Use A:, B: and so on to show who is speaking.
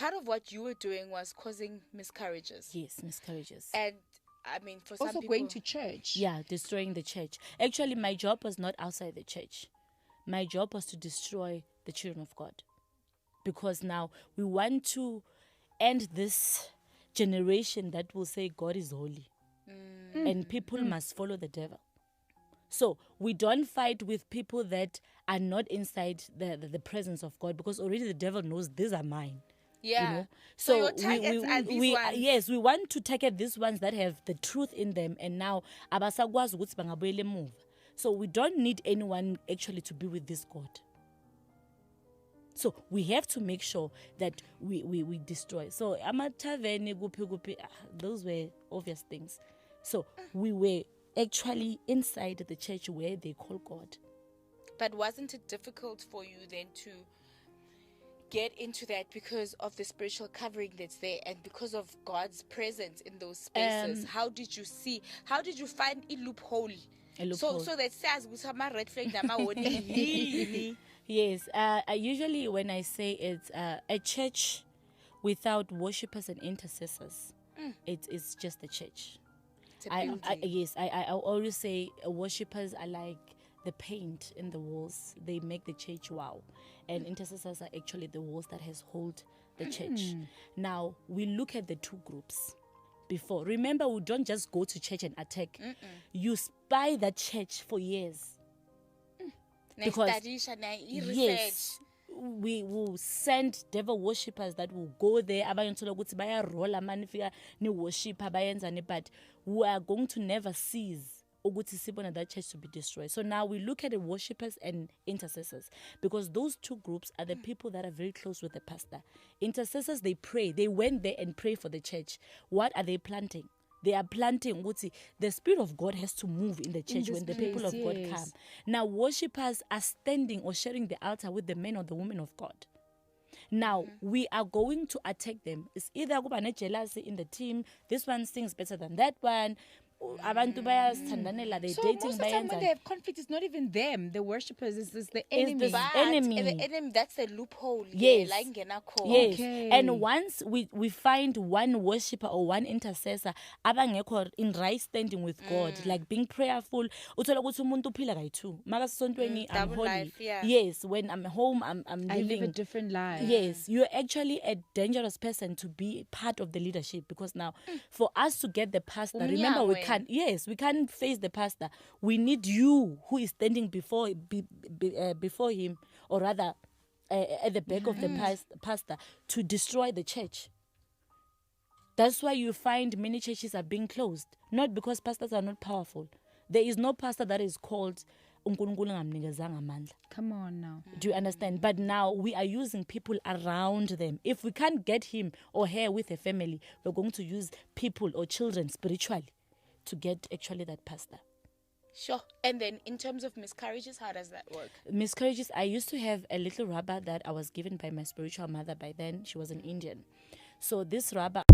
A: part of what you were doing was causing miscarriages.
B: Yes, miscarriages.
A: And I mean, for some
C: Also
A: people,
C: going to church.
B: Yeah, destroying the church. Actually, my job was not outside the church. My job was to destroy the children of God. Because now we want to end this generation that will say God is holy. And people must follow the devil. So we don't fight with people that are not inside the presence of God, because already the devil knows these are mine.
A: yeah.
B: You know?
A: So your targets are these ones.
B: Yes, we want to target these ones that have the truth in them, and now abasakwazi ukuthi bangabuyela emuva. So we don't need anyone actually to be with this God. So we have to make sure that we destroy. So amathaveni kuphi those were obvious things. So we were actually inside the church where they call God.
A: But wasn't it difficult for you then to get into that because of the spiritual covering that's there and because of God's presence in those spaces? How did you find a loophole? So that says with some red flag
B: Yes, usually when I say it's a church without worshippers and intercessors, it's just a church.
A: It's a building.
B: I always say worshippers are like the paint in the walls. They make the church wow. And intercessors are actually the walls that has hold the church. Now, we look at the two groups before. Remember, we don't just go to church and attack. You spy that church for years. Because, yes, we will send devil worshippers that will go there, but we are going to never cease that church to be destroyed. So now we look at the worshippers and intercessors, because those two groups are the people that are very close with the pastor. Intercessors, they pray. They went there and pray for the church. What are they planting? They are planting the Spirit of God has to move in the church when the people of God come. Now, worshippers are standing or sharing the altar with the men or the women of God. Now, we are going to attack them. It's either jealousy in the team. This one sings better than that one. Abantu bayazithandanela, they're
C: So
B: dating,
C: most of the time when they have conflict, it's not even them, the worshippers, it's the enemy.
B: the enemy.
A: The enemy, that's a loophole.
B: Yes.
A: Like
B: Yes.
C: Okay.
B: And once we find one worshipper or one intercessor abangekho in right standing with God, like being prayerful, uthola ukuthi umuntu uphila kayi-2. Maka sontweni I'm
A: double
B: holy.
A: life, yeah.
B: Yes, when I'm home I'm
C: I
B: living
C: live a different life.
B: Yes, you're actually a dangerous person to be part of the leadership, because now for us to get the pastor, remember we can't face the pastor. We need you who is standing before him, or rather at the back of the pastor, to destroy the church. That's why you find many churches are being closed, not because pastors are not powerful. There is no pastor that is called uNkulunkulu ngamnikezanga amandla.
C: Come on now.
B: Do you understand? But now we are using people around them. If we can't get him or her with a family, we're going to use people or children spiritually to get actually that pastor.
A: Sure. And then in terms of miscarriages, how does that work?
B: Miscarriages, I used to have a little rubber that I was given by my spiritual mother by then. She was an Indian. So this rubber...